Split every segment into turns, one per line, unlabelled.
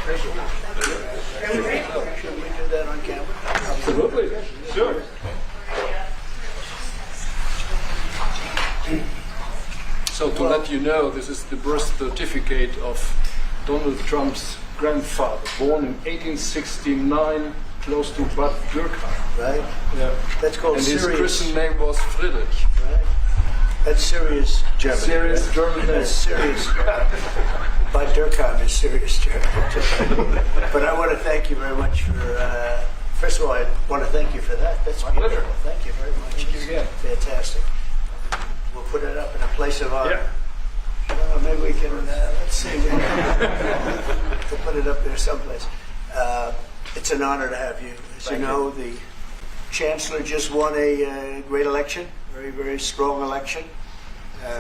Thank you.
Should we do that on camera?
Absolutely. Sure. So to let you know, this is the birth certificate of Donald Trump's grandfather, born in 1869, close to Bad Dürkheim.
Right?
Yeah.
That's called
And his
Sirius.
Christian name was Friedrich.
Right? That's Sirius Germany.
Serious
right?
German name.
That's Sirius. Bad Dürkheim is Sirius German. But I want to thank you very much for, first of all, I want to thank you for that. That's
My
beautiful.
pleasure.
Thank you very much.
Thank you again.
Fantastic. We'll put it up in a place of honor.
Yeah.
Maybe we can, let's see, we'll put it up there someplace. It's an honor to have you. As you know, the Chancellor just won a great election, very, very strong election.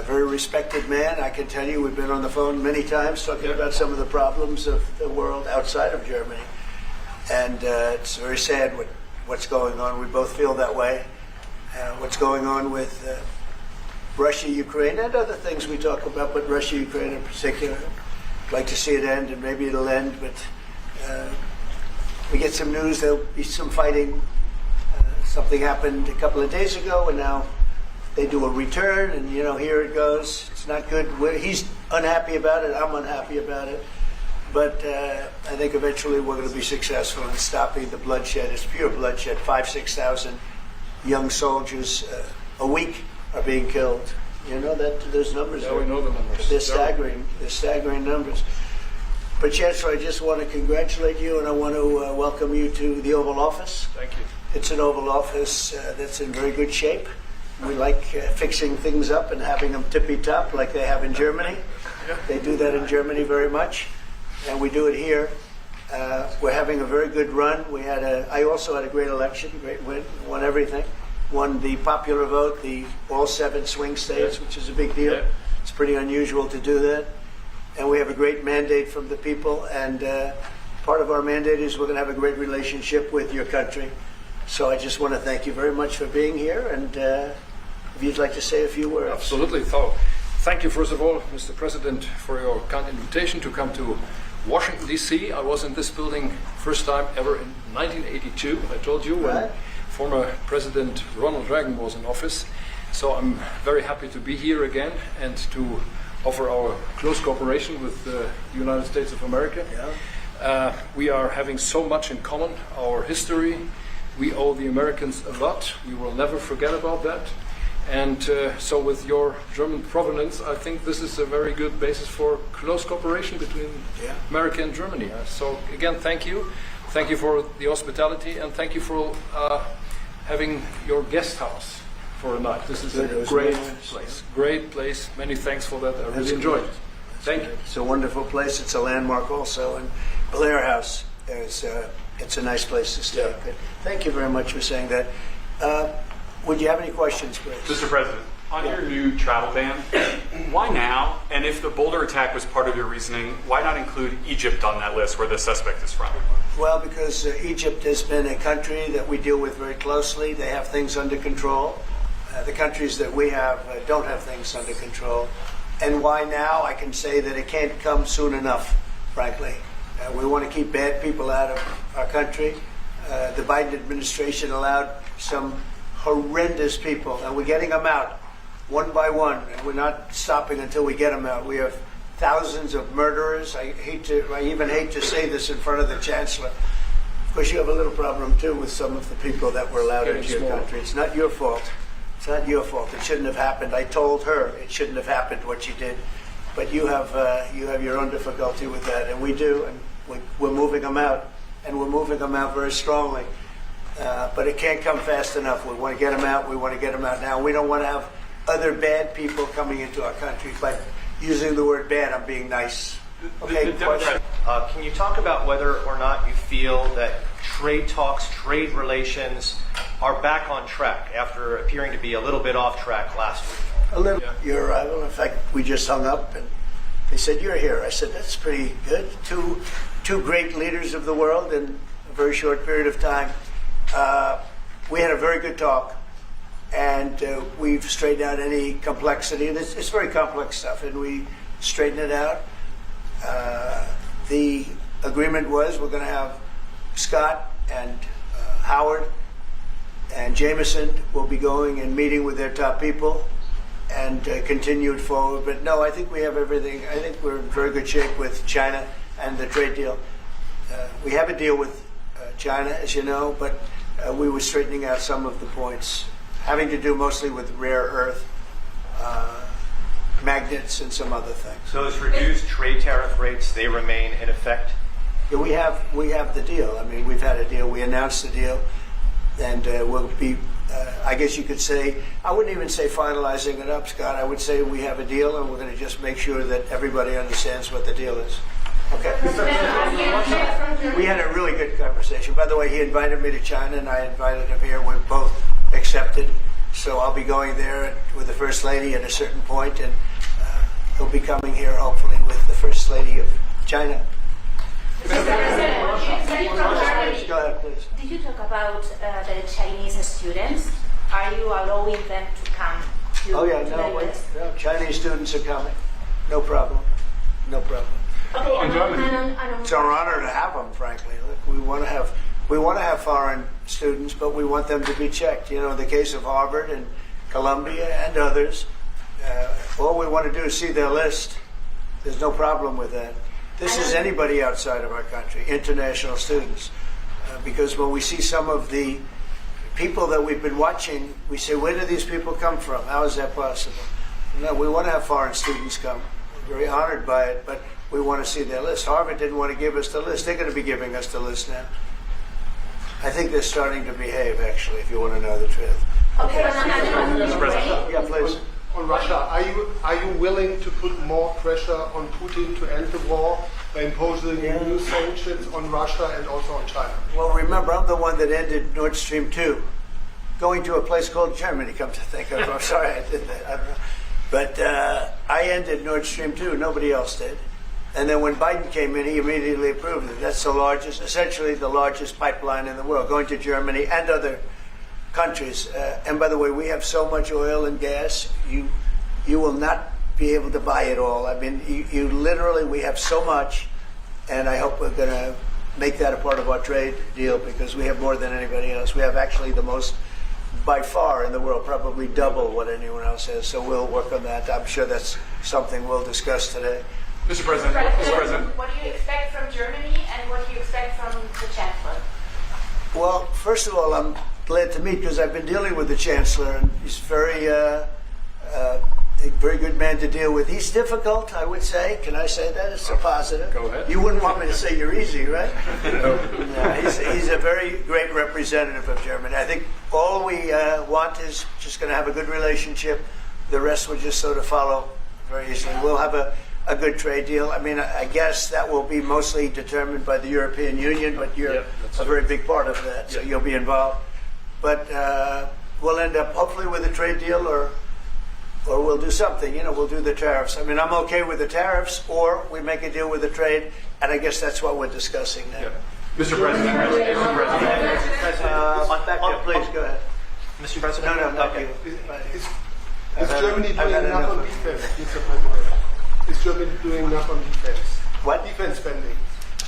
Very respected man. I can tell you, we've been on the phone many times talking about some of the problems of the world outside of Germany. And it's very sad what's going on. We both feel that way. What's going on with Russia, Ukraine, and other things we talk about, but Russia, Ukraine in particular. I'd like to see it end, and maybe it'll end, but we get some news there'll be some fighting. Something happened a couple of days ago, and now they do a return, and here it goes. It's not good. He's unhappy about it. I'm unhappy about it. But I think eventually we're going to be successful in stopping the bloodshed. It's pure bloodshed. 5,000-6,000 young soldiers a week are being killed. You know that those numbers?
Yeah, we know the numbers.
They're staggering. They're staggering numbers. But Chancellor, I just want to congratulate you, and I want to welcome you to the Oval Office.
Thank you.
It's an Oval Office that's in very good shape. We like fixing things up and having them tippy-top like they have in Germany. They do that in Germany very much, and we do it here. We're having a very good run. I also had a great election, great win, won everything. Won the popular vote, all 7 swing states, which is a big deal.
Yeah.
It's pretty unusual to do that. And we have a great mandate from the people, and part of our mandate is we're going to have a great relationship with your country. So I just want to thank you very much for being here, and if you'd like to say a few words.
Absolutely. So, thank you, first of all, Mr. President, for your kind invitation to come to Washington, D.C. I was in this building first time ever in 1982, I told you, when former President Ronald Reagan was in office. So I'm very happy to be here again and to offer our close cooperation with the United States of America.
Yeah.
We are having so much in common, our history. We owe the Americans a lot. We will never forget about that. And so with your German provenance, I think this is a very good basis for close cooperation between America and Germany. So again, thank you. Thank you for the hospitality, and thank you for having your guest house for a night. This is a great place. Great place. Many thanks for that. I really enjoyed it. Thank you.
It's a wonderful place. It's a landmark also. And Blair House is it's a nice place to stay.
Yeah.
Thank you very much for saying that. Would you have any questions, please?
Mr. President, on your new travel ban, why now? And if the Boulder attack was part of your reasoning, why not include Egypt on that list where the suspect is from?
Well, because Egypt has been a country that we deal with very closely. They have things under control. The countries that we have don't have things under control. And why now? I can say that it can't come soon enough, frankly. We want to keep bad people out of our country. The Biden administration allowed some horrendous people, and we're getting them out one by one, and we're not stopping until we get them out. We have thousands of murderers. I even hate to say this in front of the Chancellor. Of course, you have a little problem too with some of the people that were allowed into your country. It's not your fault. It's not your fault. It shouldn't have happened. I told her it shouldn't have happened what she did, but you have your own difficulty with that, and we do, and we're moving them out, and we're moving them out very strongly. But it can't come fast enough. We want to get them out. We want to get them out now. We don't want to have other bad people coming into our country. But using the word bad, I'm being nice. Okay, question?
Can you talk about whether or not you feel that trade talks, trade relations are back on track after appearing to be a little bit off track last week?
A little. Your arrival. In fact, we just hung up, and they said, "You're here." I said, "That's pretty good." Two great leaders of the world in a very short period of time. We had a very good talk, and we've straightened out any complexity. It's very complex stuff, and we straightened it out. The agreement was we're going to have Scott and Howard and Jameson will be going and meeting with their top people and continued forward. But no, I think we have everything. I think we're in very good shape with China and the trade deal. We have a deal with China, as you know, but we were straightening out some of the points, having to do mostly with rare earth, magnets, and some other things.
So those reduced trade tariff rates, they remain in effect?
Yeah, we have the deal. I mean, we've had a deal. We announced the deal, and we'll be, I guess you could say, I wouldn't even say finalizing it up, Scott. I would say we have a deal, and we're going to just make sure that everybody understands what the deal is. Okay. We had a really good conversation. By the way, he invited me to China, and I invited him here. We're both accepted. So I'll be going there with the First Lady at a certain point, and he'll be coming here hopefully with the First Lady of China.
Go
ahead, please.
Did you talk about the Chinese students? Are you allowing them to come to
Oh yeah,
to the
no,
US?
Chinese students are coming. No problem. No problem.
Okay,
On Germany.
It's our honor to have them, frankly. Look, we want to have foreign students, but we want them to be checked. You know, in the case of Harvard and Columbia and others, all we want to do is see their list. There's no problem with that. This is anybody outside of our country, international students, because when we see some of the people that we've been watching, we say, where do these people come from? How is that possible? No, we want to have foreign students come. We're very honored by it, but we want to see their list. Harvard didn't want to give us the list. They're going to be giving us the list now. I think they're starting to behave, actually, if you want to know the truth.
Okay,
Mr. President.
Yeah, please.
On Russia, are you willing to put more pressure on Putin to end the war by imposing new sanctions on Russia and also on China?
Well, remember, I'm the one that ended Nord Stream 2, going to a place called Germany, come to think of it. I'm sorry I did that. I don't know. But I ended Nord Stream 2. Nobody else did. And then when Biden came in, he immediately approved it. That's the largest, essentially the largest pipeline in the world, going to Germany and other countries. And by the way, we have so much oil and gas, you will not be able to buy it all. I mean, you literally, we have so much, and I hope we're going to make that a part of our trade deal because we have more than anybody else. We have actually the most by far in the world, probably double what anyone else has. So we'll work on that. I'm sure that's something we'll discuss today.
Mr. President. Mr. President.
What do you expect from Germany and what do you expect from the Chancellor?
Well, first of all, I'm glad to meet because I've been dealing with the Chancellor, and he's a very good man to deal with. He's difficult, I would say. Can I say that? It's a positive. Go ahead. You wouldn't want me to say you're easy, right? No. He's a very great representative of Germany. I think all we want is just going to have a good relationship. The rest will just sort of follow very easily. We'll have a good trade deal. I mean, I guess that will be mostly determined by the European Union, but you're a very big part of that, so you'll be involved. But we'll end up hopefully with a trade deal or we'll do something. You know, we'll do the tariffs. I mean, I'm okay with the tariffs or we make a deal with the trade, and I guess that's what we're discussing now.
Mr. President. Mr. President.
Back there, please, go ahead.
Mr. President?
No, not you.
Is Germany doing
had
enough
enough
on
of it.
defense, Mr. President? Is Germany doing enough on defense?
What?
Defense spending.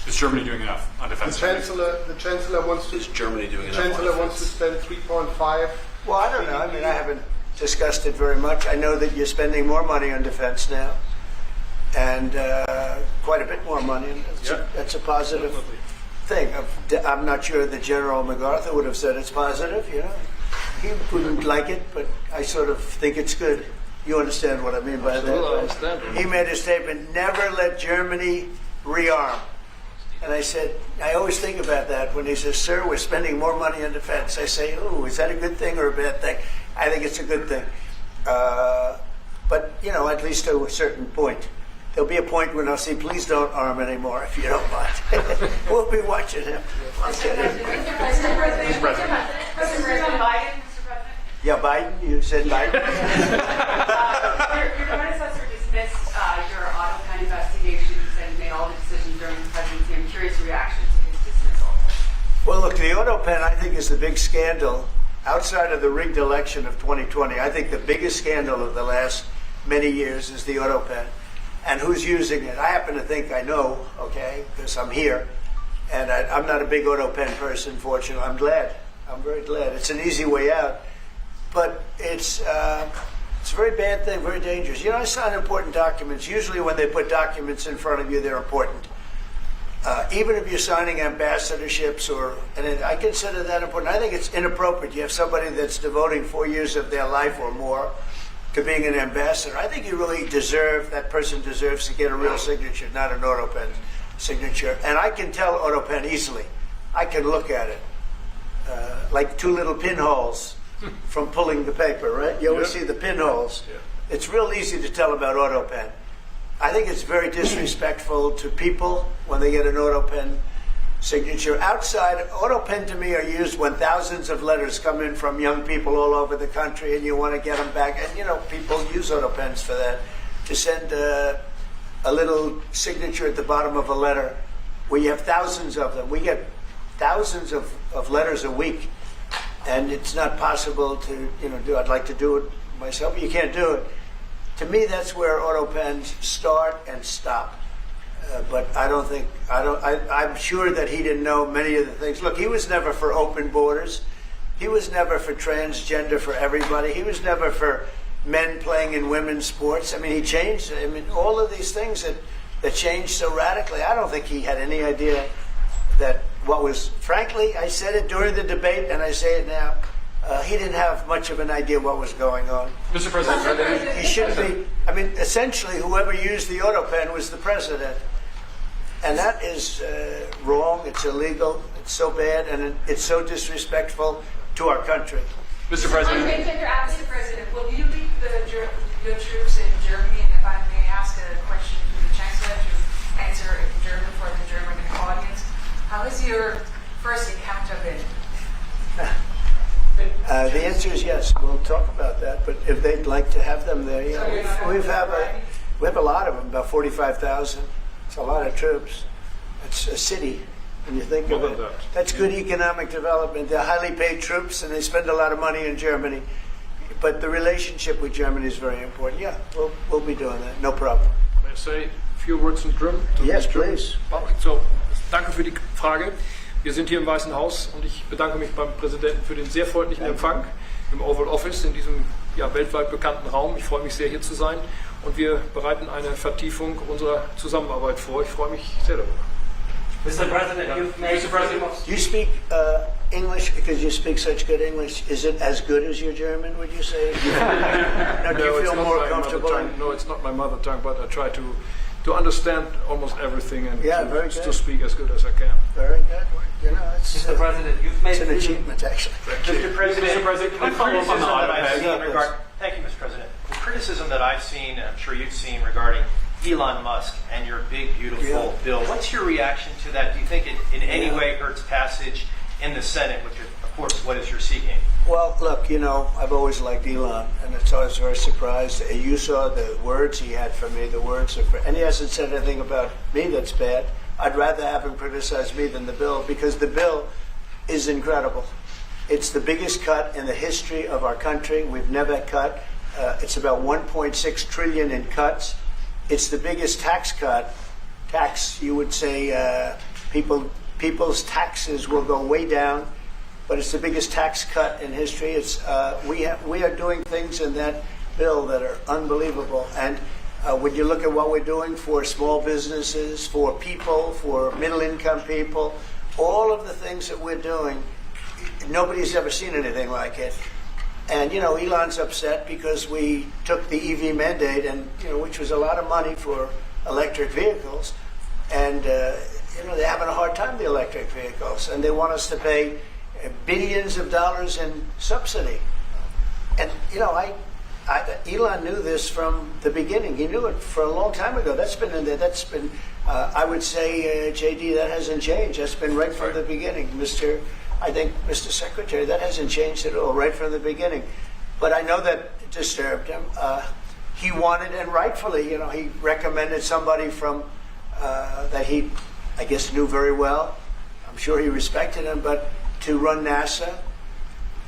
Is Germany doing enough on defense?
The Chancellor wants to.
Is Germany doing enough?
Chancellor wants to spend 3.5.
Well, I don't know. I mean, I haven't discussed it very much. I know that you're spending more money on defense now, and quite a bit more money. And that's a positive thing. I'm not sure that General MacArthur would have said it's positive. You know, he wouldn't like it, but I sort of think it's good. You understand what I mean by that?
I understand.
He made a statement: "Never let Germany rearm." And I said, I always think about that when he says, "Sir, we're spending more money on defense." I say, "Oh, is that a good thing or a bad thing?" I think it's a good thing. But, you know, at least to a certain point. There'll be a point when I'll say, please don't arm anymore, if you don't mind. We'll be watching him.
Mr. President. Biden.
Yeah, Biden? You said Biden?
Your predecessor dismissed your Autopen investigations and made all the decisions during the presidency. I'm curious your reaction to his dismissal.
Well, look, the Autopen, I think, is the big scandal outside of the rigged election of 2020. I think the biggest scandal of the last many years is the Autopen. and who's using it. I happen to think I know, okay, because I'm here, and I'm not a big Autopen person, fortunately. I'm glad. I'm very glad. It's an easy way out, but it's a very bad thing, very dangerous. You know, I sign important documents. Usually when they put documents in front of you, they're important. Even if you're signing ambassadorships, and I consider that important. I think it's inappropriate. You have somebody that's devoting 4 years of their life or more to being an ambassador. I think you really that person deserves to get a real signature, not an Autopen signature. And I can tell Autopen easily. I can look at it. Like two little pinholes from pulling the paper, right? You always see the pinholes.
Yeah.
It's real easy to tell about Autopen. I think it's very disrespectful to people when they get an Autopen signature. Outside, Autopen to me are used when thousands of letters come in from young people all over the country and you want to get them back. And, you know, people use Autopens for that, to send a little signature at the bottom of a letter where you have thousands of them. We get thousands of letters a week, and it's not possible to, do. I'd like to do it myself, but you can't do it. To me, that's where Autopens start and stop. But I'm sure that he didn't know many of the things. Look, he was never for open borders. He was never for transgender for everybody. He was never for men playing in women's sports. I mean, he changed. I mean, all of these things that changed so radically. I don't think he had any idea that frankly, I said it during the debate and I say it now, he didn't have much of an idea what was going on.
Mr. President,
He shouldn't be. I mean, essentially, whoever used the Autopen was the president. And that is wrong, it's illegal, it's so bad, and it's so disrespectful to our country.
Mr. President.
Mr. President, will you lead your troops in Germany? And if I may ask a question to the Chancellor to answer in German for the German audience, how has your first encounter been?
The answer is yes. We'll talk about that. But if they'd like to have them there, we have a lot of them, about 45,000. It's a lot of troops. It's a city when you think of it. That's good economic development. They're highly paid troops, and they spend a lot of money in Germany. But the relationship with Germany is very important. Yeah, we'll be doing that. No problem.
May I say a few words in German?
Yes, please.
So, danke für die Frage. Wir sind hier im Weißen Haus und ich bedanke mich beim Präsidenten für den sehr freundlichen Empfang im Oval Office in diesem weltweit bekannten Raum. Ich freue mich sehr, hier zu sein und wir bereiten eine Vertiefung unserer Zusammenarbeit vor. Ich freue mich sehr darüber.
Mr. President, you've made
You speak English because you speak such good English. Is it as good as your German, would you say? Now, do you feel more comfortable?
No, it's not my mother tongue, but I try to understand almost everything and to speak as good as I can.
Very good. You know,
Mr. President, you've made
it's an achievement, actually.
Mr. President,
can I follow up on the Autopen?
Thank you, Mr. President. The criticism that I've seen, and I'm sure you've seen, regarding Elon Musk and your big, beautiful bill. What's your reaction to that? Do you think it in any way hurts passage in the Senate, which is, of course, what is you're seeking?
Well, look, I've always liked Elon, and it's always very surprised. You saw the words he had for me, and he hasn't said anything about me that's bad. I'd rather have him criticize me than the bill, because the bill is incredible. It's the biggest cut in the history of our country. We've never cut. It's about 1.6 trillion in cuts. It's the biggest tax cut. You would say people's taxes will go way down, but it's the biggest tax cut in history. We are doing things in that bill that are unbelievable. And when you look at what we're doing for small businesses, for people, for middle-income people, all of the things that we're doing, nobody's ever seen anything like it. And, Elon's upset because we took the EV mandate, and which was a lot of money for electric vehicles. And, they're having a hard time, the electric vehicles. And they want us to pay billions of dollars in subsidy. And, Elon knew this from the beginning. He knew it for a long time ago. That's been in there. That's been, I would say, JD, that hasn't changed. That's been right from the beginning. Mr. Secretary, that hasn't changed at all, right from the beginning. But I know that it disturbed him. He wanted, and rightfully, he recommended somebody from that he, I guess, knew very well. I'm sure he respected him, but to run NASA.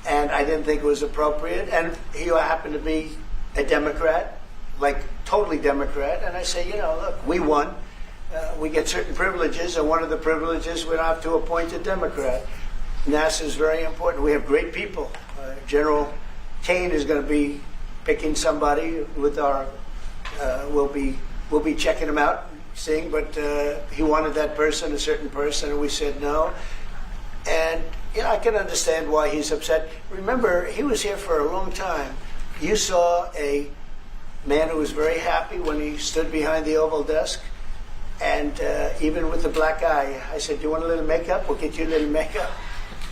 And I didn't think it was appropriate. And he happened to be a Democrat, like totally Democrat, and I say, look, we won. We get certain privileges, and one of the privileges we don't have to appoint a Democrat. NASA is very important. We have great people. General Kane is going to be picking somebody with our. We'll be checking him out, seeing, but he wanted that person, a certain person, and we said no. And I can understand why he's upset. Remember, he was here for a long time. You saw a man who was very happy when he stood behind the Oval Desk. And even with the black eye, I said, do you want a little makeup? We'll get you a little makeup.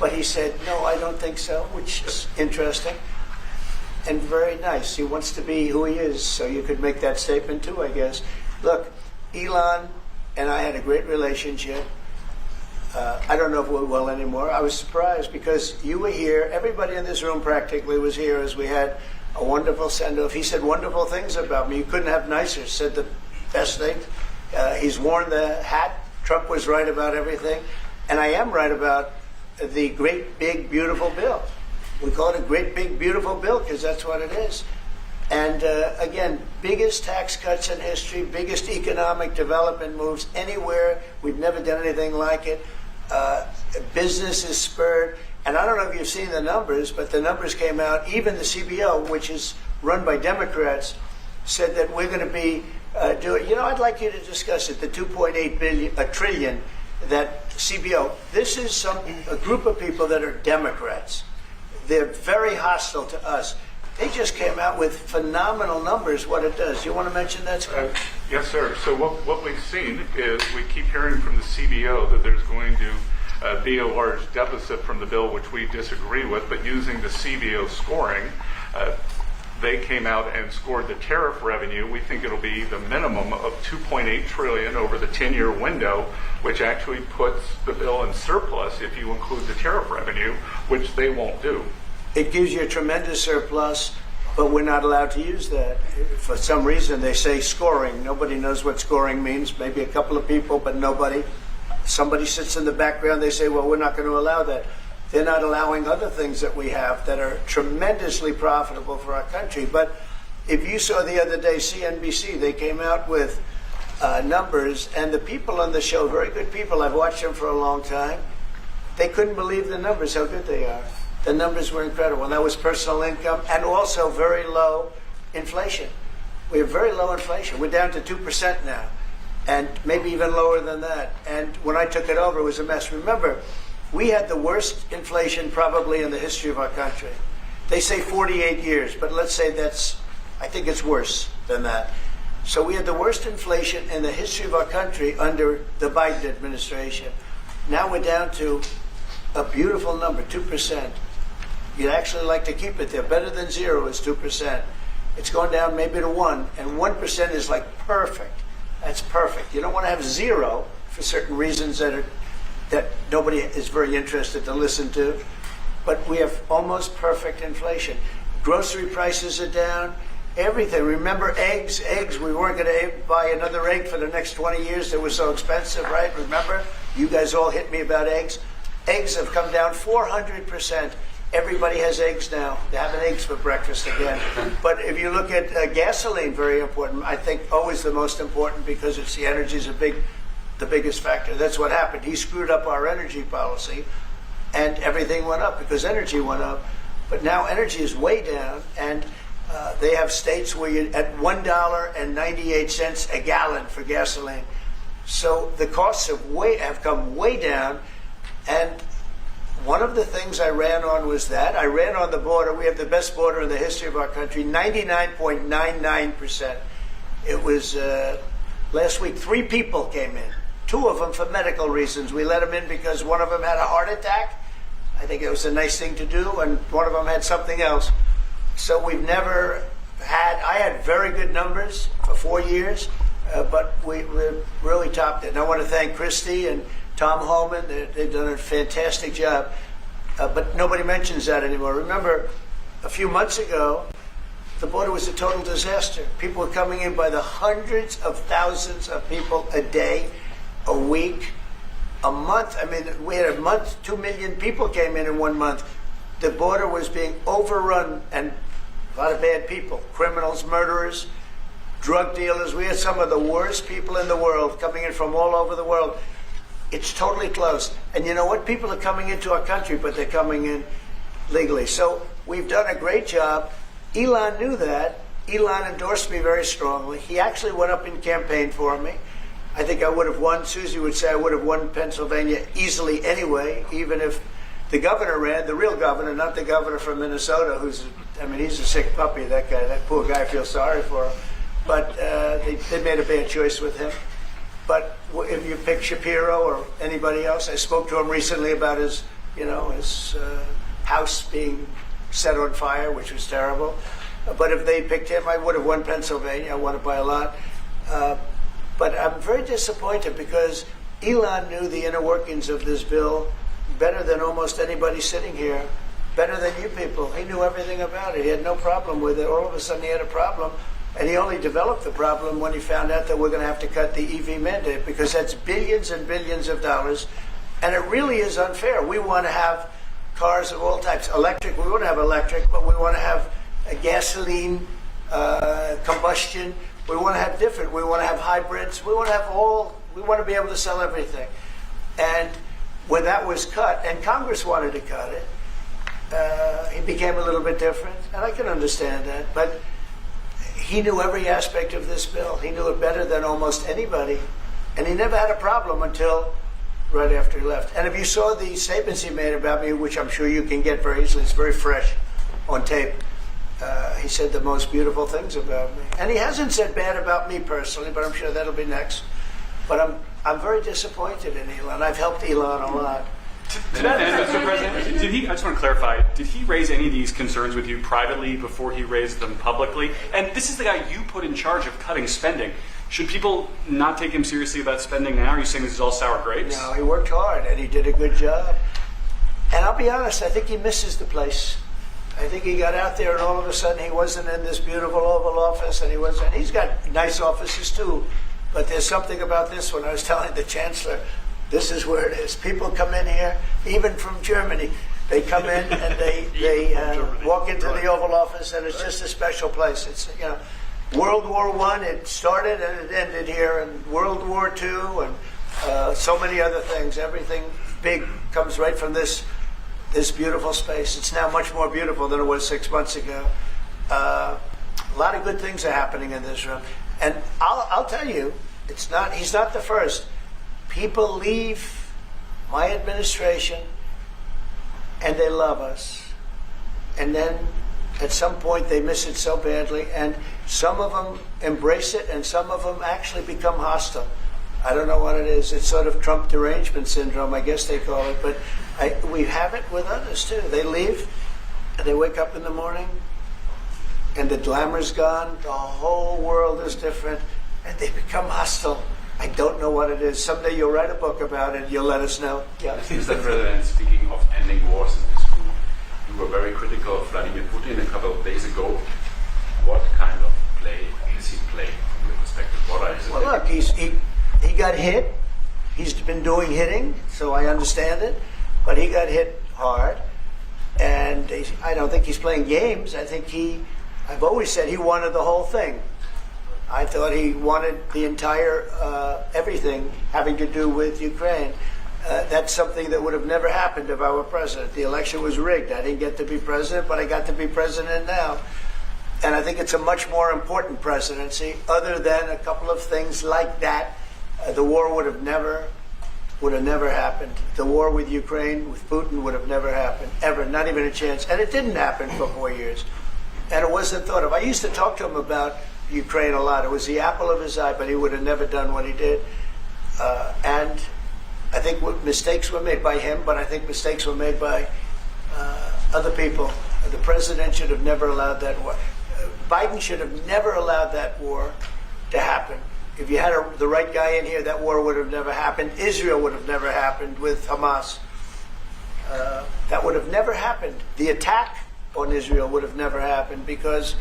But he said, no, I don't think so, which is interesting and very nice. He wants to be who he is, so you could make that statement too, I guess. Look, Elon and I had a great relationship. I don't know if we're well anymore. I was surprised because you were here. Everybody in this room practically was here as we had a wonderful send-off. He said wonderful things about me. You couldn't have nicer. Said the best thing. He's worn the hat. Trump was right about everything. And I am right about the great, big, beautiful bill. We call it a great, big, beautiful bill because that's what it is. And again, biggest tax cuts in history, biggest economic development moves anywhere. We've never done anything like it. Business is spurred. And I don't know if you've seen the numbers, but the numbers came out. Even the CBO, which is run by Democrats, said that we're going to be doing. I'd like you to discuss it. The 2.8 trillion that CBO. This is a group of people that are Democrats. They're very hostile to us. They just came out with phenomenal numbers, what it does. You want to mention that, Scott?
Yes, sir. So what we've seen is we keep hearing from the CBO that there's going to be a large deficit from the bill, which we disagree with, but using the CBO scoring, they came out and scored the tariff revenue. We think it'll be the minimum of $2.8 trillion over the 10-year window, which actually puts the bill in surplus if you include the tariff revenue, which they won't do.
It gives you a tremendous surplus, but we're not allowed to use that. For some reason, they say scoring. Nobody knows what scoring means. Maybe a couple of people, but nobody. Somebody sits in the background. They say, well, we're not going to allow that. They're not allowing other things that we have that are tremendously profitable for our country. But if you saw the other day, CNBC, they came out with numbers, and the people on the show, very good people, I've watched them for a long time, they couldn't believe the numbers, how good they are. The numbers were incredible, and that was personal income and also very low inflation. We have very low inflation. We're down to 2% now, and maybe even lower than that. And when I took it over, it was a mess. Remember, we had the worst inflation probably in the history of our country. They say 48 years, but let's say I think it's worse than that. So we had the worst inflation in the history of our country under the Biden administration. Now we're down to a beautiful number, 2%. You'd actually like to keep it there. Better than zero is 2%. It's going down maybe to 1%, and 1% is like perfect. That's perfect. You don't want to have zero for certain reasons that nobody is very interested to listen to. But we have almost perfect inflation. Grocery prices are down. Everything. Remember eggs? Eggs. We weren't going to buy another egg for the next 20 years. They were so expensive, right? Remember? You guys all hit me about eggs. Eggs have come down 400%. Everybody has eggs now. They're having eggs for breakfast again. But if you look at gasoline, very important. I think always the most important because it's the energy is the biggest factor. That's what happened. He screwed up our energy policy, and everything went up because energy went up. But now energy is way down, and they have states where you're at $1.98 a gallon for gasoline. So the costs have come way down, and one of the things I ran on was that. I ran on the border. We have the best border in the history of our country, 99.99%. It was last week, 3 people came in, 2 of them for medical reasons. We let them in because one of them had a heart attack. I think it was a nice thing to do, and one of them had something else. So we've never I had very good numbers for 4 years, but we really topped it. And I want to thank Christie and Tom Holman. They've done a fantastic job. But nobody mentions that anymore. Remember, a few months ago, the border was a total disaster. People were coming in by the hundreds of thousands of people a day, a week, a month. I mean, we had a month, 2 million people came in 1 month. The border was being overrun, and a lot of bad people, criminals, murderers. drug dealers. We had some of the worst people in the world coming in from all over the world. It's totally closed. And you know what? People are coming into our country, but they're coming in legally. So we've done a great job. Elon knew that. Elon endorsed me very strongly. He actually went up and campaigned for me. I think I would have won. Susie would say I would have won Pennsylvania easily anyway, even if the governor ran, the real governor, not the governor from Minnesota, he's a sick puppy, that guy. That poor guy, I feel sorry for him. But they made a bad choice with him. But if you pick Shapiro or anybody else, I spoke to him recently about his house being set on fire, which was terrible. But if they picked him, I would have won Pennsylvania. I won it by a lot. But I'm very disappointed because Elon knew the inner workings of this bill better than almost anybody sitting here, better than you people. He knew everything about it. He had no problem with it. All of a sudden he had a problem, and he only developed the problem when he found out that we're going to have to cut the EV mandate, because that's billions and billions of dollars, and it really is unfair. We want to have cars of all types. Electric, we want to have electric, but we want to have a gasoline, combustion. We want to have different. We want to have hybrids. We want to have we want to be able to sell everything. And when that was cut, and Congress wanted to cut it, it became a little bit different. And I can understand that. But he knew every aspect of this bill. He knew it better than almost anybody. And he never had a problem until right after he left. And if you saw the statements he made about me, which I'm sure you can get very easily, it's very fresh on tape. He said the most beautiful things about me. And he hasn't said bad about me personally, but I'm sure that'll be next. But I'm very disappointed in Elon. I've helped Elon a lot.
To that end, Mr. President, I just want to clarify, did he raise any of these concerns with you privately before he raised them publicly? And this is the guy you put in charge of cutting spending. Should people not take him seriously about spending now? Are you saying this is all sour grapes?
No, he worked hard and he did a good job. And I'll be honest, I think he misses the place. I think he got out there and all of a sudden he wasn't in this beautiful Oval Office, and he's got nice offices too. But there's something about this one. I was telling the Chancellor, this is where it is. People come in here, even from Germany. They come in and they walk into the Oval Office, and it's just a special place. It's, World War I, it started and it ended here, and World War II, and so many other things. Everything big comes right from this beautiful space. It's now much more beautiful than it was 6 months ago. A lot of good things are happening in this room. And I'll tell you, he's not the first. People leave my administration and they love us. And then at some point they miss it so badly, and some of them embrace it and some of them actually become hostile. I don't know what it is. It's sort of Trump derangement syndrome, I guess they call it. But we have it with others too. They leave and they wake up in the morning and the glamour's gone. The whole world is different and they become hostile. I don't know what it is. Someday you'll write a book about it. You'll let us know. Yeah.
Mr. President, speaking of ending wars in this room, you were very critical of Vladimir Putin a couple of days ago. What kind of play is he playing from your perspective? What are his
Well, look, he got hit. He's been doing hitting, so I understand it. But he got hit hard. And I don't think he's playing games. I think I've always said he wanted the whole thing. I thought he wanted the entire, everything having to do with Ukraine. That's something that would have never happened if I were president. The election was rigged. I didn't get to be president, but I got to be president now. And I think it's a much more important presidency. Other than a couple of things like that, the war would have never happened. The war with Ukraine, with Putin, would have never happened, ever, not even a chance. And it didn't happen for 4 years. And it wasn't thought of. I used to talk to him about Ukraine a lot. It was the apple of his eye, but he would have never done what he did. And I think mistakes were made by him, but I think mistakes were made by other people. The president should have never allowed that war. Biden should have never allowed that war to happen. If you had the right guy in here, that war would have never happened. Israel would have never happened with Hamas. That would have never happened. The attack on Israel would have never happened because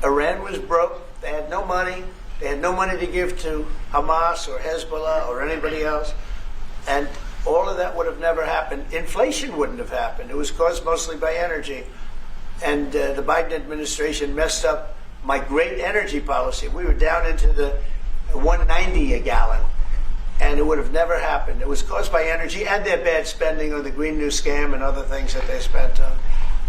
Iran was broke. They had no money. They had no money to give to Hamas or Hezbollah or anybody else. And all of that would have never happened. Inflation wouldn't have happened. It was caused mostly by energy. And the Biden administration messed up my great energy policy. We were down into the 190 a gallon, and it would have never happened. It was caused by energy and their bad spending on the Green New Scam and other things that they spent on.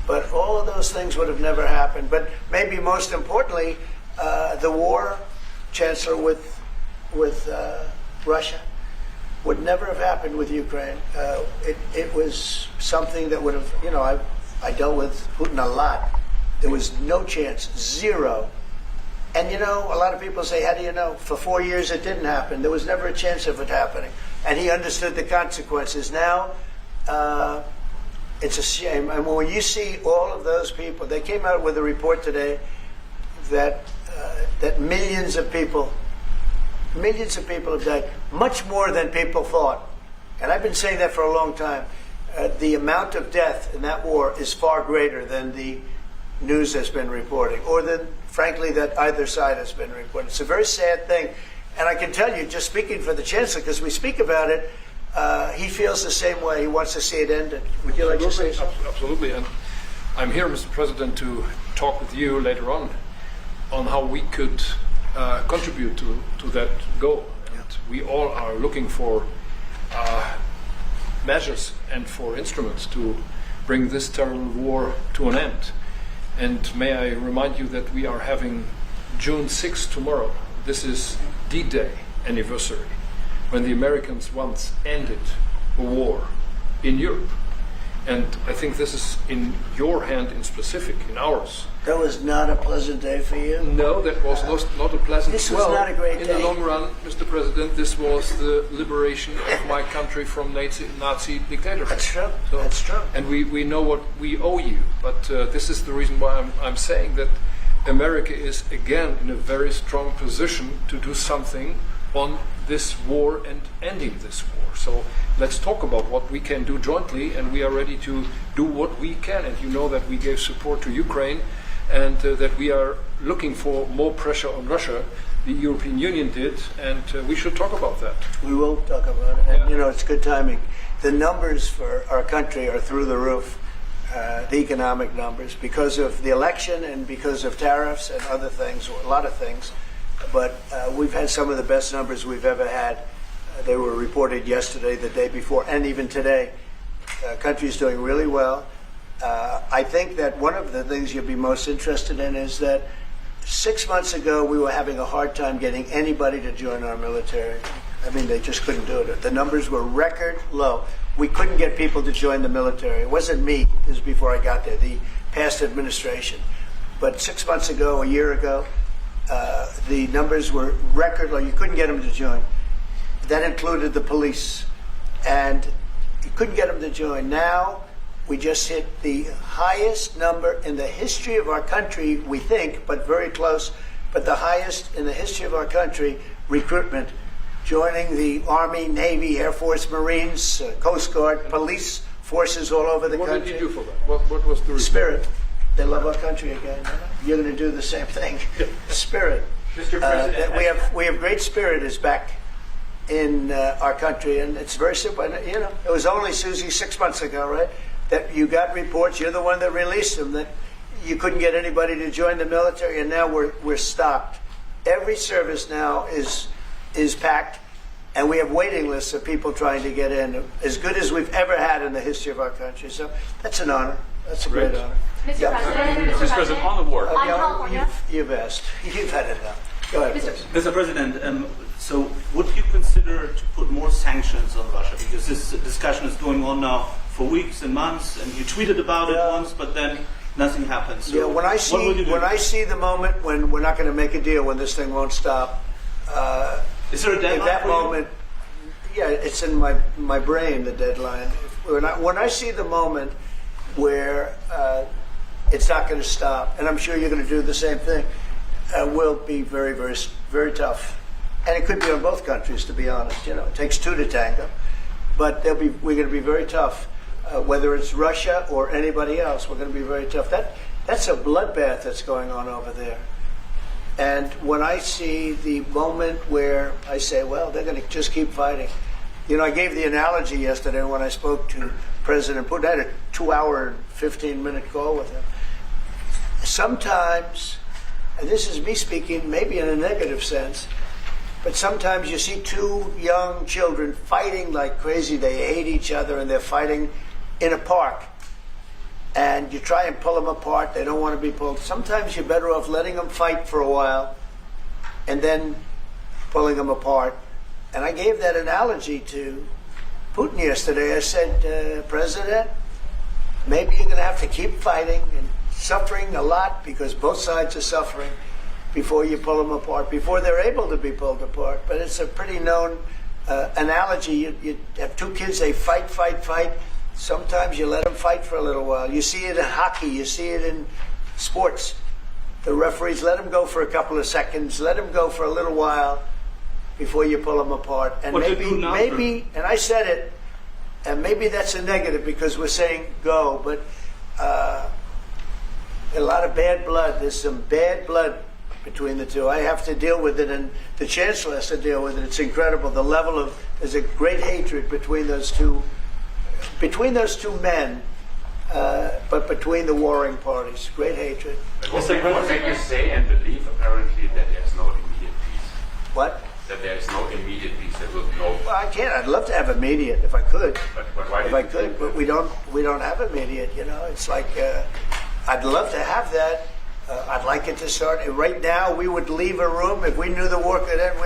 But all of those things would have never happened. But maybe most importantly, the war, Chancellor, with Russia would never have happened with Ukraine. It was something that would have, you know, I dealt with Putin a lot. There was no chance, zero. And you know, a lot of people say, how do you know? For 4 years it didn't happen. There was never a chance of it happening. And he understood the consequences. Now, it's a shame. And when you see all of those people, they came out with a report today that millions of people have died, much more than people thought. And I've been saying that for a long time. The amount of death in that war is far greater than the news has been reporting, or than, frankly, that either side has been reporting. It's a very sad thing. And I can tell you, just speaking for the Chancellor, because we speak about it, he feels the same way. He wants to see it ended. Would you like to say something?
Absolutely. And I'm here, Mr. President, to talk with you later on how we could contribute to that goal. And we all are looking for measures and for instruments to bring this terrible war to an end. And may I remind you that we are having June 6th tomorrow. This is D-Day anniversary, when the Americans once ended a war in Europe. And I think this is in your hand in specific, in ours.
That was not a pleasant day for you?
No, that was not a pleasant day.
This was not a great day.
In the long run, Mr. President, this was the liberation of my country from Nazi dictatorship.
That's true. That's true.
And we know what we owe you. But this is the reason why I'm saying that America is again in a very strong position to do something on this war and ending this war. So let's talk about what we can do jointly, and we are ready to do what we can. And you know that we gave support to Ukraine, and that we are looking for more pressure on Russia. The European Union did, and we should talk about that.
We will talk about it. And, you know, it's good timing. The numbers for our country are through the roof, the economic numbers, because of the election and because of tariffs and other things, or a lot of things. But we've had some of the best numbers we've ever had. They were reported yesterday, the day before, and even today. Country's doing really well. I think that one of the things you'd be most interested in is that 6 months ago we were having a hard time getting anybody to join our military. I mean, they just couldn't do it. The numbers were record low. We couldn't get people to join the military. It wasn't me. It was before I got there, the past administration. But 6 months ago, a year ago, the numbers were record low. You couldn't get them to join. That included the police. And you couldn't get them to join. Now, we just hit the highest number in the history of our country, we think, but very close, but the highest in the history of our country, recruitment, joining the Army, Navy, Air Force, Marines, Coast Guard, police forces all over the country.
What did you do for that? What was the reason?
Spirit. They love our country again. You're going to do the same thing. Spirit.
Mr. President,
we have great spirit is back in our country, and it's very simple. And, you know, it was only, Susie, 6 months ago, right, that you got reports. You're the one that released them, that you couldn't get anybody to join the military, and now we're stocked. Every service now is packed, and we have waiting lists of people trying to get in, as good as we've ever had in the history of our country. So that's an honor. That's a great honor.
Mr. President,
Mr. President, on the war.
You've asked. You've had enough. Go ahead, please.
Mr. President, so would you consider to put more sanctions on Russia? Because this discussion is going on now for weeks and months, and you tweeted about it once, but then nothing happens. So
when I see the moment when we're not going to make a deal, when this thing won't stop,
is there a deadline?
At that moment, yeah, it's in my brain, the deadline. When I see the moment where it's not going to stop, and I'm sure you're going to do the same thing, will be very, very, very tough. And it could be on both countries, to be honest. You know, it takes two to tango. But we're going to be very tough. Whether it's Russia or anybody else, we're going to be very tough. That's a bloodbath that's going on over there. And when I see the moment where I say, well, they're going to just keep fighting. You know, I gave the analogy yesterday when I spoke to President Putin. I had a 2-hour and 15-minute call with him. Sometimes and this is me speaking maybe in a negative sense, but sometimes you see two young children fighting like crazy. They hate each other and they're fighting in a park. And you try and pull them apart. They don't want to be pulled. Sometimes you're better off letting them fight for a while and then pulling them apart. And I gave that analogy to Putin yesterday. I said, President, maybe you're going to have to keep fighting and suffering a lot because both sides are suffering before you pull them apart, before they're able to be pulled apart. But it's a pretty known analogy. You have two kids, they fight. Sometimes you let them fight for a little while. You see it in hockey. You see it in sports. The referees let them go for a couple of seconds, let them go for a little while before you pull them apart. And maybe, and I said it, and maybe that's a negative because we're saying go, but a lot of bad blood. There's some bad blood between the two. I have to deal with it, and the Chancellor has to deal with it. It's incredible. The level of, there's a great hatred between those two men, but between the warring parties. Great hatred.
What made you say and believe apparently that there's no immediate peace?
What?
That there is no immediate peace. There will no.
Well, I can't. I'd love to have immediate if I could.
But why
if I could, but we don't have immediate. You know, it's like I'd love to have that. I'd like it to start right now. We would leave a room if we knew the war could end.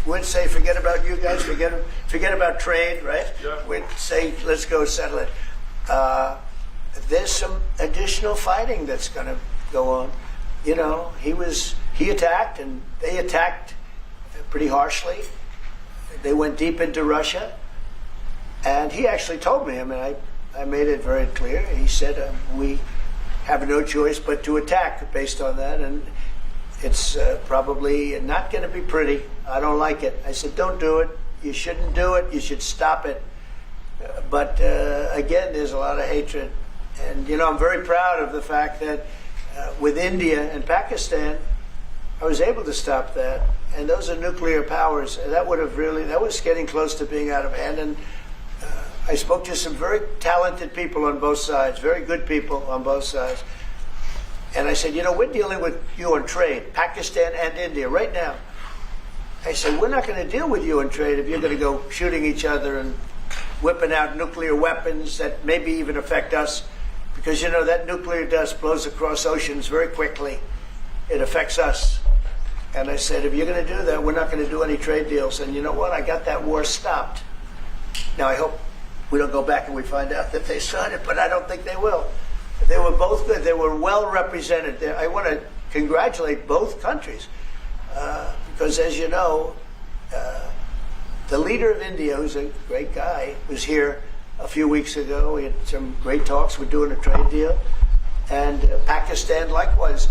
We'd say, forget about you guys, forget about trade, right?
Yeah.
We'd say, let's go settle it. There's some additional fighting that's going to go on. You know, he attacked, and they attacked pretty harshly. They went deep into Russia, and he actually told me. I mean, I made it very clear. He said we have no choice but to attack based on that, and it's probably not going to be pretty. I don't like it. I said, don't do it. You shouldn't do it. You should stop it. But again, there's a lot of hatred. And, you know, I'm very proud of the fact that with India and Pakistan, I was able to stop that. And those are nuclear powers. That was getting close to being out of hand. And I spoke to some very talented people on both sides, very good people on both sides. And I said, you know, we're dealing with you on trade, Pakistan and India right now. I said, we're not going to deal with you on trade if you're going to go shooting each other and whipping out nuclear weapons that maybe even affect us. Because, you know, that nuclear dust blows across oceans very quickly. It affects us. And I said, if you're going to do that, we're not going to do any trade deals. And you know what? I got that war stopped. Now, I hope we don't go back and we find out that they signed it, but I don't think they will. They were both good. They were well represented. I want to congratulate both countries because, as you know, the leader of India, who's a great guy, was here a few weeks ago. We had some great talks. We're doing a trade deal. And Pakistan, likewise,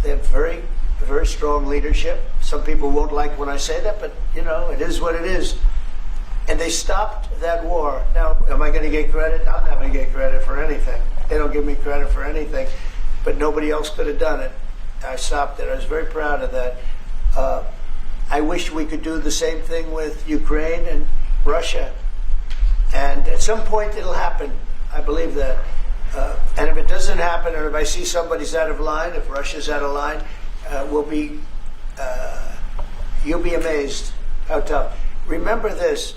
they have very, very strong leadership. Some people won't like when I say that, but, you know, it is what it is. And they stopped that war. Now, am I going to get credit? I'm not going to get credit for anything. They don't give me credit for anything. But nobody else could have done it. I stopped it. I was very proud of that. I wish we could do the same thing with Ukraine and Russia. And at some point it'll happen. I believe that. And if it doesn't happen, or if I see somebody's out of line, if Russia's out of line, you'll be amazed how tough. Remember this.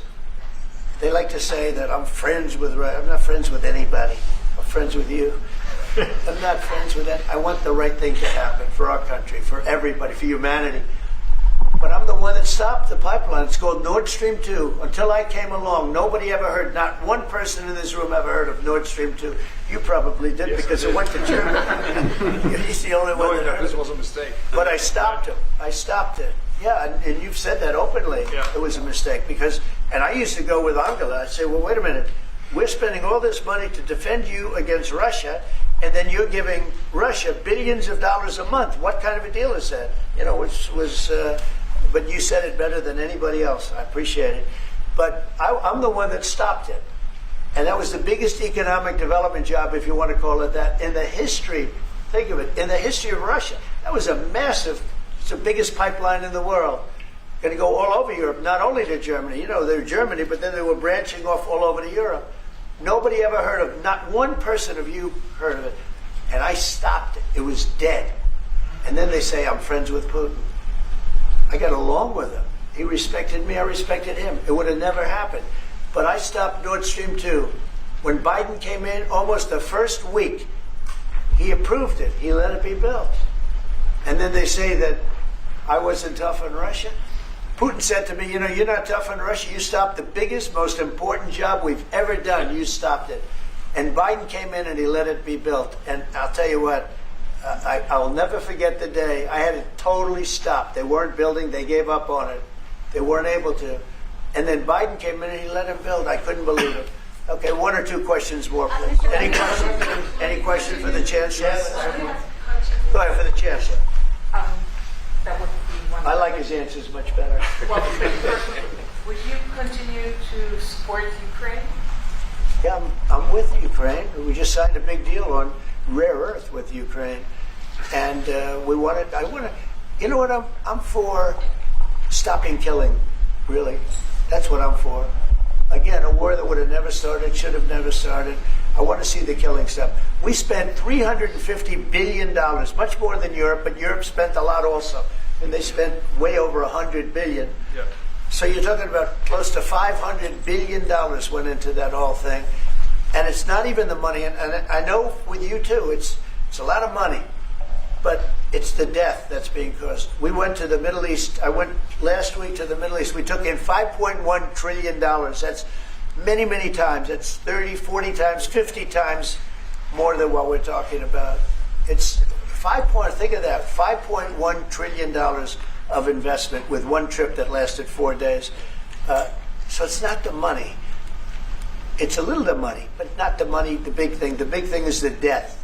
They like to say that I'm friends with Russia. I'm not friends with anybody. I'm friends with you. I'm not friends with that. I want the right thing to happen for our country, for everybody, for humanity. But I'm the one that stopped the pipeline. It's called Nord Stream 2. Until I came along, nobody ever heard, not one person in this room ever heard of Nord Stream 2. You probably did, yes, because it went to Germany. He's the only one that heard.
This was a mistake.
But I stopped him. I stopped it. Yeah, and you've said that openly. Yeah. It was a mistake because, and I used to go with Angela. I'd say, well, wait a minute. We're spending all this money to defend you against Russia, and then you're giving Russia billions of dollars a month. What kind of a deal is that? You know, which was, but you said it better than anybody else. I appreciate it. But I'm the one that stopped it. And that was the biggest economic development job, if you want to call it that, in the history, think of it, in the history of Russia. That was a massive, it's the biggest pipeline in the world. Going to go all over Europe, not only to Germany. You know, they're Germany, but then they were branching off all over to Europe. Nobody ever heard of, not one person of you heard of it. And I stopped it. It was dead. And then they say, I'm friends with Putin. I got along with him. He respected me, I respected him. It would have never happened. But I stopped Nord Stream 2. When Biden came in, almost the first week, he approved it. He let it be built. And then they say that I wasn't tough on Russia. Putin said to me, you know, you're not tough on Russia. You stopped the biggest, most important job we've ever done. You stopped it. And Biden came in and he let it be built. And I'll tell you what, I'll never forget the day I had it totally stopped. They weren't building. They gave up on it. They weren't able to. And then Biden came in and he let him build. I couldn't believe it. Okay, one or two questions more, please. Any questions for the Chancellor?
Yes.
Go ahead, for the Chancellor.
That would be one.
I like his answers much better.
Well, would you continue to support Ukraine?
Yeah, I'm with Ukraine. We just signed a big deal on rare earth with Ukraine, and we want to. I want to. You know what? I'm for stopping killing. Really, that's what I'm for. Again, a war that would have never started, should have never started. I want to see the killing stop. We spent $350 billion, much more than Europe, but Europe spent a lot also, and they spent way over $100 billion.
Yeah.
So you're talking about close to $500 billion went into that whole thing. And it's not even the money, and I know with you too, it's a lot of money, but it's the death that's being caused. We went to the Middle East. I went last week to the Middle East. We took in $5.1 trillion. That's many, many times. That's 30, 40 times, 50 times more than what we're talking about. It's think of that, $5.1 trillion of investment with one trip that lasted 4 days. So it's not the money. It's a little the money, but not the money, the big thing. The big thing is the death.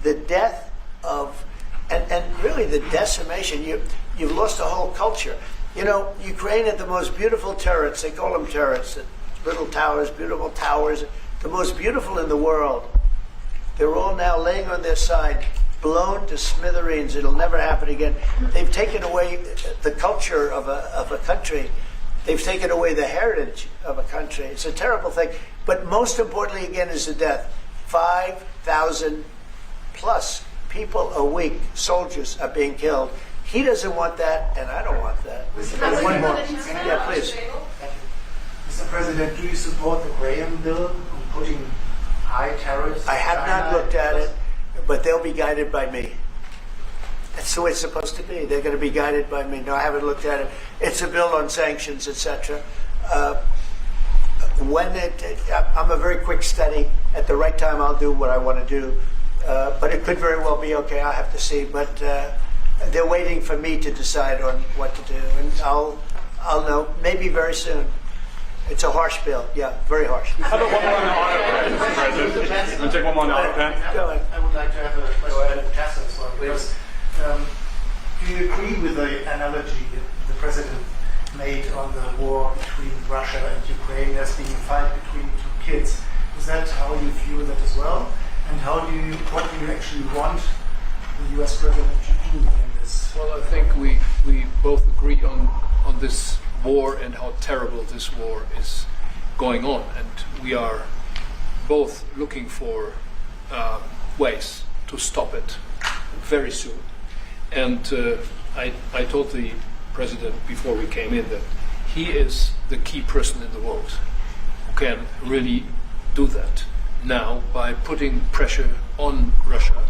The death of, and really the decimation. You've lost a whole culture. You know, Ukraine had the most beautiful turrets. They call them turrets. Little towers, beautiful towers. The most beautiful in the world. They're all now laying on their side, blown to smithereens. It'll never happen again. They've taken away the culture of a country. They've taken away the heritage of a country. It's a terrible thing. But most importantly, again, is the death. 5,000 plus people a week, soldiers, are being killed. He doesn't want that, and I don't want that. One more. Yeah, please.
Mr. President, do you support the Graham bill on putting high tariffs?
I have not looked at it, but they'll be guided by me. That's the way it's supposed to be. They're going to be guided by me. No, I haven't looked at it. It's a bill on sanctions, etc. I'm a very quick study. At the right time, I'll do what I want to do. But it could very well be okay. I'll have to see. But they're waiting for me to decide on what to do, and I'll know maybe very soon. It's a harsh bill. Yeah, very harsh.
How about one more on the Autopen, Mr. President? You want to take one more on the Autopen?
Go ahead.
I would like to have a question for Chancellor as well. Because, do you agree with the analogy the President made on the war between Russia and Ukraine as being a fight between two kids? Is that how you view that as well? And what do you actually want the U.S. President to do in this?
Well, I think we both agree on this war and how terrible this war is going on, and we are both looking for ways to stop it very soon. And I told the President before we came in that he is the key person in the world who can really do that now by putting pressure on Russia.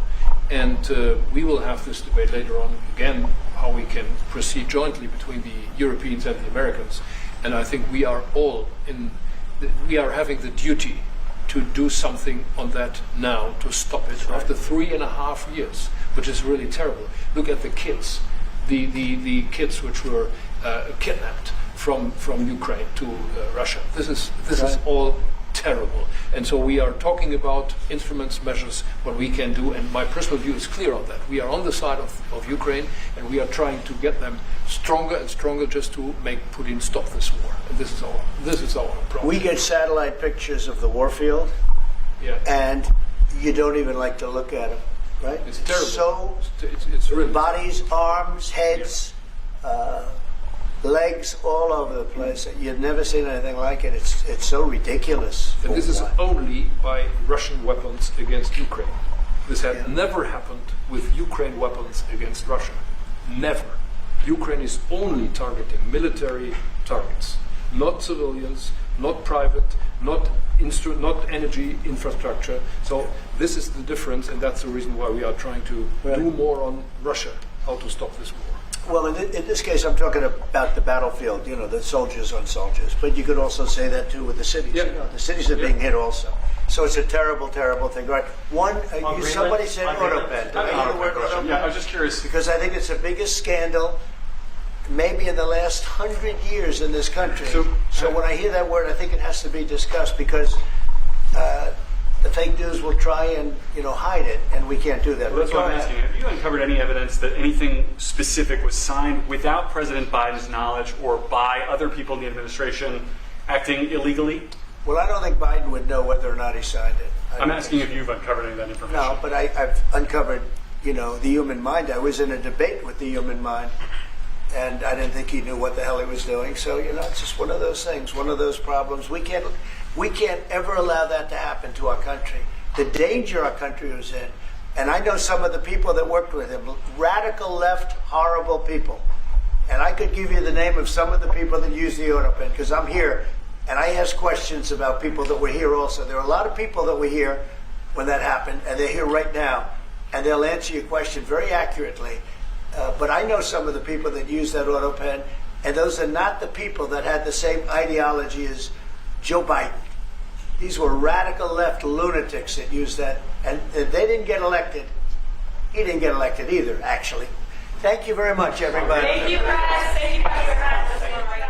And we will have this debate later on again, how we can proceed jointly between the Europeans and the Americans. And I think we are all we are having the duty to do something on that now to stop it after 3.5 years, which is really terrible. Look at the kids, the kids which were kidnapped from Ukraine to Russia. This is all terrible. And so we are talking about instruments, measures, what we can do, and my personal view is clear on that. We are on the side of Ukraine, and we are trying to get them stronger and stronger just to make Putin stop this war. And this is our problem.
We get satellite pictures of the war field, and you don't even like to look at them, right?
It's terrible.
So
it's really
bodies, arms, heads, legs all over the place. You've never seen anything like it. It's so ridiculous.
And this is only by Russian weapons against Ukraine. This had never happened with Ukraine weapons against Russia. Never. Ukraine is only targeting military targets, not civilians, not private, not energy infrastructure. So this is the difference, and that's the reason why we are trying to do more on Russia, how to stop this war.
Well, in this case, I'm talking about the battlefield, the soldiers on soldiers. But you could also say that, too, with the cities.
Yeah.
The cities are being hit also. So it's a terrible, terrible thing. Right? Somebody said Autopen. Did I hear the word Autopen?
Yeah, I was just curious.
Because I think it's the biggest scandal maybe in the last 100 years in this country. So when I hear that word, I think it has to be discussed because the fake news will try and hide it, and we can't do that.
Well, that's what I'm asking. Have you uncovered any evidence that anything specific was signed without President Biden's knowledge or by other people in the administration acting illegally?
Well, I don't think Biden would know whether or not he signed it.
I'm asking if you've uncovered any of that information.
No, but I've uncovered, the human mind. I was in a debate with the human mind, and I didn't think he knew what the hell he was doing. So, it's just one of those things, one of those problems. We can't ever allow that to happen to our country. The danger our country was in, and I know some of the people that worked with him, radical left, horrible people. And I could give you the name of some of the people that used the Autopen, because I'm here, and I ask questions about people that were here also. There are a lot of people that were here when that happened, and they're here right now, and they'll answer your question very accurately. But I know some of the people that use that Autopen, and those are not the people that had the same ideology as Joe Biden. These were radical left lunatics that used that, and they didn't get elected. He didn't get elected either, actually. Thank you very much, everybody.
Thank you, guys. Thank you, guys.